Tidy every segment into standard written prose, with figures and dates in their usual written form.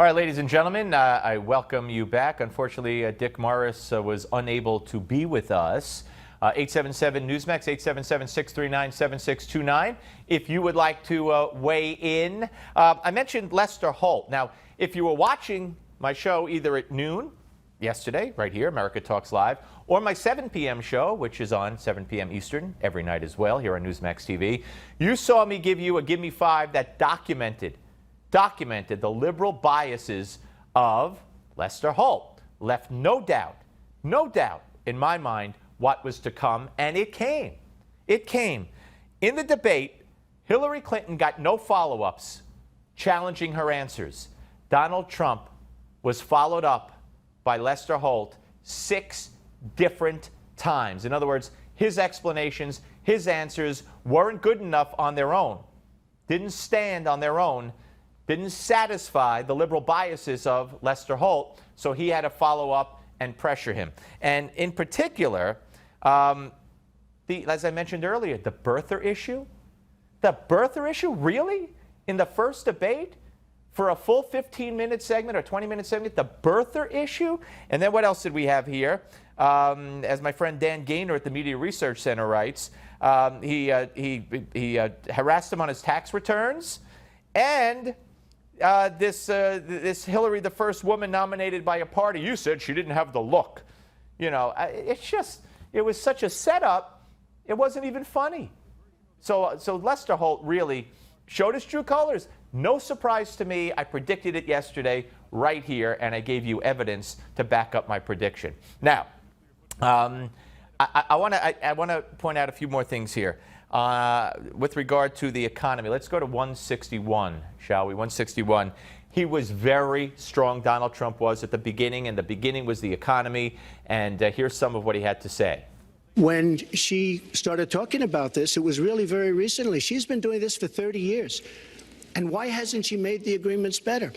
All right, ladies and gentlemen, I welcome you back. Unfortunately, Dick Morris was unable to be with us. 877 Newsmax, 877-639-7629. If you would like to weigh in. I mentioned Lester Holt. Now, if you were watching my show either at noon yesterday, right here, America Talks Live, or my 7 p.m. show, which is on 7 p.m. Eastern every night as well here on Newsmax TV, you saw me give you a Give Me 5 that documented the liberal biases of Lester Holt. Left no doubt in my mind what was to come, and it came. It came. In the debate, Hillary Clinton got no follow-ups challenging her answers. Donald Trump was followed up by Lester Holt 6 different times. In other words, his explanations, his answers weren't good enough on their own, didn't stand on their own, didn't satisfy the liberal biases of Lester Holt, so he had to follow up and pressure him. And in particular, as I mentioned earlier, the birther issue. The birther issue, really? In the first debate? For a full 15-minute segment or 20-minute segment, the birther issue? And then what else did we have here? As my friend Dan Gaynor at the Media Research Center writes, he harassed him on his tax returns, and this Hillary, the first woman nominated by a party, you said she didn't have the look. You know, it was such a setup, it wasn't even funny. So Lester Holt really showed his true colors. No surprise to me. I predicted it yesterday right here, and I gave you evidence to back up my prediction. Now, I want to point out a few more things here. With regard to the economy, let's go to 161, shall we? 161. He was very strong, Donald Trump was, at the beginning, and the beginning was the economy. And here's some of what he had to say. When she started talking about this, it was really very recently. She's been doing this for 30 years. And why hasn't she made the agreements better?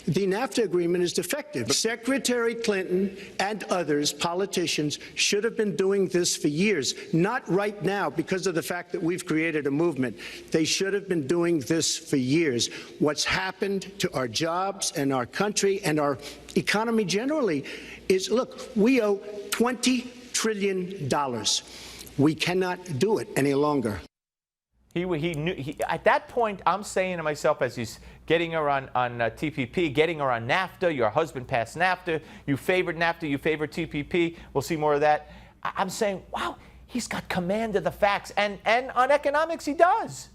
The NAFTA agreement is defective. Secretary Clinton and others, politicians, should have been doing this for years, not right now because of the fact that we've created a movement. They should have been doing this for years. What's happened to our jobs and our country and our economy generally is, look, we owe $20 trillion. We cannot do it any longer. He knew, at that point, I'm saying to myself, as he's getting her on TPP, getting her on NAFTA, your husband passed NAFTA, you favored NAFTA, you favored TPP, we'll see more of that. I'm saying, wow, he's got command of the facts. And on economics, he does.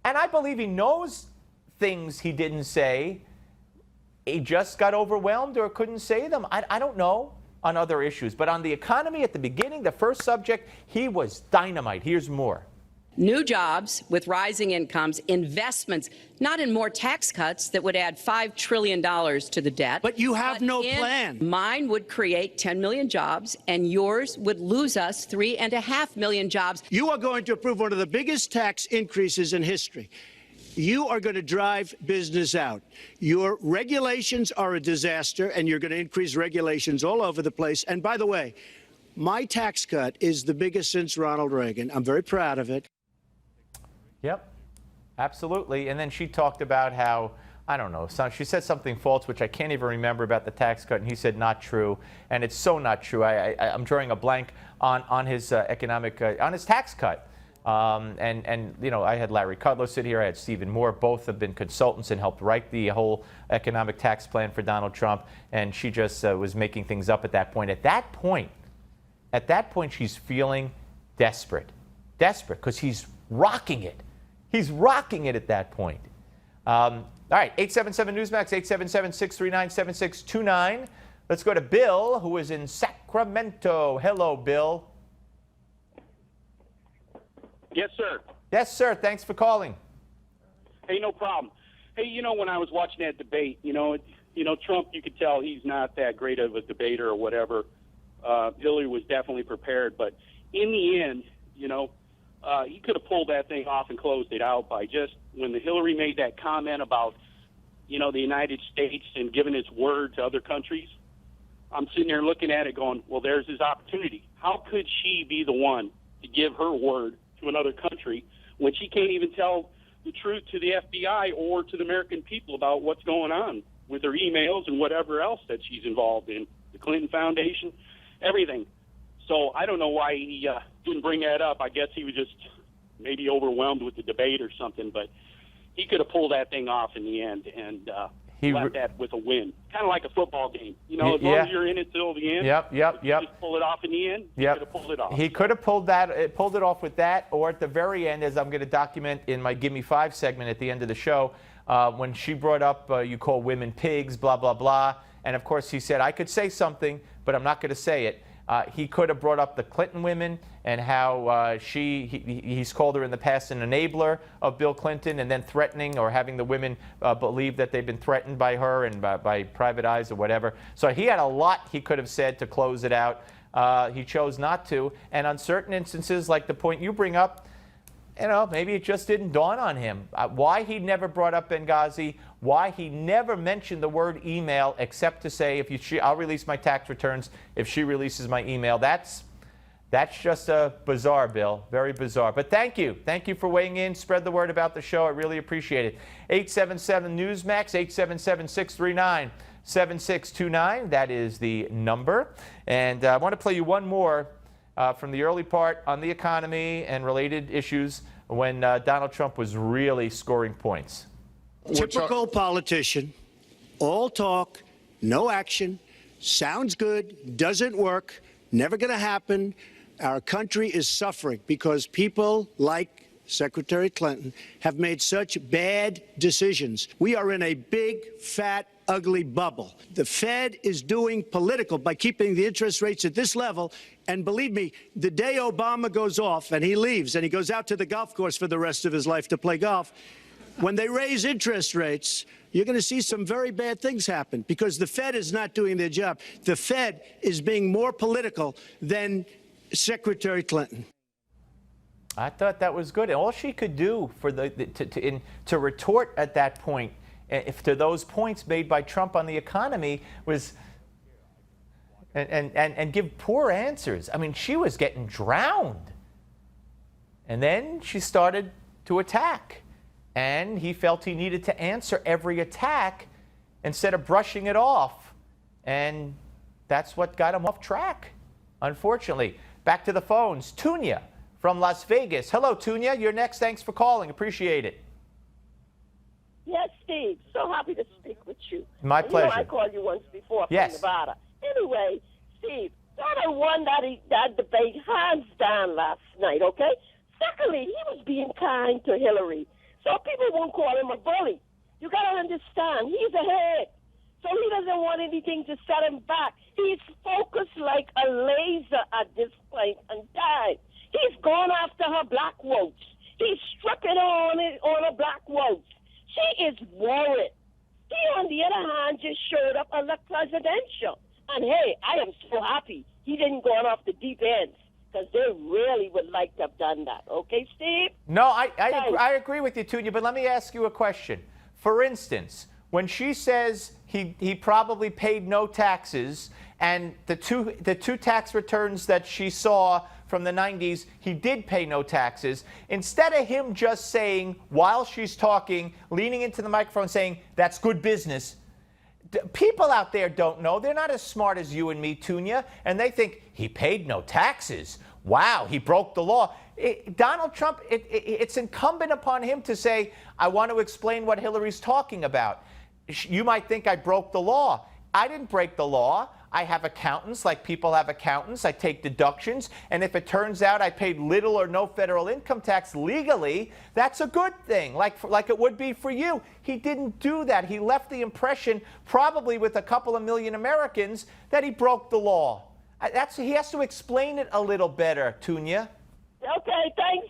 And I believe he knows things he didn't say. He just got overwhelmed or couldn't say them. I don't know on other issues. But on the economy at the beginning, the first subject, he was dynamite. Here's more. New jobs with rising incomes, investments, not in more tax cuts that would add $5 trillion to the debt. But you have no plan. Mine would create 10 million jobs, and yours would lose us 3.5 million jobs. You are going to approve one of the biggest tax increases in history. You are going to drive business out. Your regulations are a disaster, and you're going to increase regulations all over the place. And by the way, my tax cut is the biggest since Ronald Reagan. I'm very proud of it. Yep, absolutely. And then she talked about how, I don't know, she said something false, which I can't even remember, about the tax cut, and he said not true. And it's so not true. I'm drawing a blank on his on his tax cut. And you know, I had Larry Kudlow sit here, I had Stephen Moore, both have been consultants and helped write the whole economic tax plan for Donald Trump, and she just was making things up at that point. At that point, she's feeling desperate, because he's rocking it. He's rocking it at that point. All right, 877 Newsmax, 877-639-7629. Let's go to Bill, who is in Sacramento. Hello, Bill. Yes, sir. Yes, sir. Thanks for calling. Hey, no problem. Hey, you know, when I was watching that debate, Trump, you could tell he's not that great of a debater or whatever. Hillary was definitely prepared, but in the end, he could have pulled that thing off and closed it out by just when the Hillary made that comment about, the United States and giving its word to other countries. I'm sitting there looking at it going, well, there's his opportunity. How could she be the one to give her word to another country when she can't even tell the truth to the FBI or to the American people about what's going on with her emails and whatever else that she's involved in, the Clinton Foundation, everything. So I don't know why he didn't bring that up. I guess he was just maybe overwhelmed with the debate or something, but he could have pulled that thing off in the end and left that with a win. Kind of like a football game. You know, as long as you're in it till the end, just pull it off in the end, he could have pulled it off. He could have pulled it off with that, or at the very end, as I'm going to document in my Give Me Five segment at the end of the show, when she brought up you call women pigs, blah, blah, blah. And, of course, he said, I could say something, but I'm not going to say it. He could have brought up the Clinton women and how he's called her in the past an enabler of Bill Clinton, and then threatening or having the women believe that they've been threatened by her and by private eyes or whatever. So he had a lot he could have said to close it out. He chose not to. And on certain instances, like the point you bring up, you know, maybe it just didn't dawn on him. Why he never brought up Benghazi, why he never mentioned the word email except to say, I'll release my tax returns if she releases my email. That's just bizarre, Bill. Very bizarre. But thank you. Thank you for weighing in. Spread the word about the show. I really appreciate it. 877-NEWSMAX, 877-639-7629. That is the number. And I want to play you one more from the early part on the economy and related issues when Donald Trump was really scoring points. Typical politician, all talk, no action, sounds good, doesn't work, never going to happen. Our country is suffering because people like Secretary Clinton have made such bad decisions. We are in a big, fat, ugly bubble. The Fed is doing political by keeping the interest rates at this level. And believe me, the day Obama goes off and he leaves and he goes out to the golf course for the rest of his life to play golf, when they raise interest rates, you're going to see some very bad things happen because the Fed is not doing their job. The Fed is being more political than Secretary Clinton. I thought that was good. And all she could do for to retort at that point, to those points made by Trump on the economy, was and give poor answers. I mean, she was getting drowned. And then she started to attack. And he felt he needed to answer every attack instead of brushing it off. And that's what got him off track, unfortunately. Back to the phones. Tunya from Las Vegas. Hello, Tunya. You're next. Thanks for calling. Appreciate it. Yes, Steve. So happy to speak with you. My pleasure. You know, I called you once before from Yes. Nevada. Anyway, Steve, Donald won that debate hands down last night, okay? Secondly, he was being kind to Hillary. So people won't call him a bully. You got to understand, he's ahead. So he doesn't want anything to set him back. He's focused like a laser at this point in time. He's gone after her black votes. He's struck it on her black votes. She is worried. He, on the other hand, just showed up on the presidential. And hey, I am so happy he didn't go off the deep end, because they really would like to have done that. Okay, Steve? No, I agree with you, Tunya, but let me ask you a question. For instance, when she says he probably paid no taxes, and the two tax returns that she saw from the 90s, he did pay no taxes, instead of him just saying, while she's talking, leaning into the microphone saying, that's good business, people out there don't know. They're not as smart as you and me, Tunya, and they think he paid no taxes. Wow, he broke the law. Donald Trump, it's incumbent upon him to say, I want to explain what Hillary's talking about. You might think I broke the law. I didn't break the law. I have accountants, like people have accountants. I take deductions, and if it turns out I paid little or no federal income tax legally, that's a good thing, like it would be for you. He didn't do that. He left the impression, probably with a couple of million Americans, that he broke the law. He has to explain it a little better, Tunya. Okay, thanks,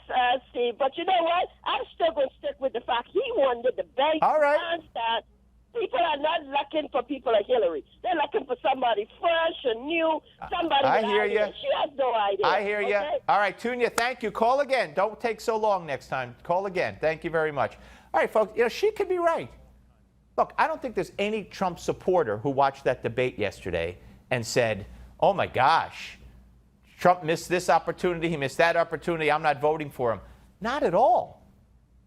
Steve. But you know what? I'm still going to stick with the fact he won the debate. All right. That people are not looking for people like Hillary. They're looking for somebody fresh and new, somebody I with hear ideas. you. She has no idea. I hear you. Okay? All right, Tunya, thank you. Call again. Don't take so long next time. Call again. Thank you very much. All right, folks, she could be right. Look, I don't think there's any Trump supporter who watched that debate yesterday and said, oh my gosh, Trump missed this opportunity, he missed that opportunity, I'm not voting for him. Not at all.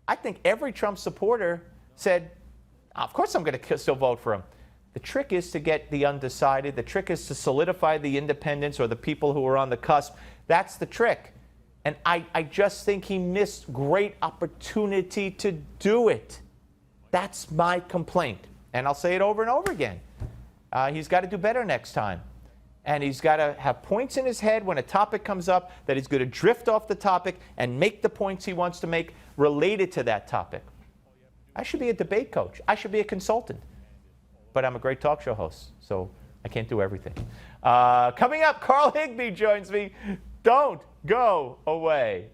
I think every Trump supporter said, of course I'm going to still vote for him. The trick is to get the undecided. The trick is to solidify the independents or the people who are on the cusp. That's the trick. And I just think he missed great opportunity to do it. That's my complaint. And I'll say it over and over again. He's got to do better next time. And he's got to have points in his head when a topic comes up that he's going to drift off the topic and make the points he wants to make related to that topic. I should be a debate coach. I should be a consultant. But I'm a great talk show host, so I can't do everything. Coming up, Carl Higbie joins me. Don't go away.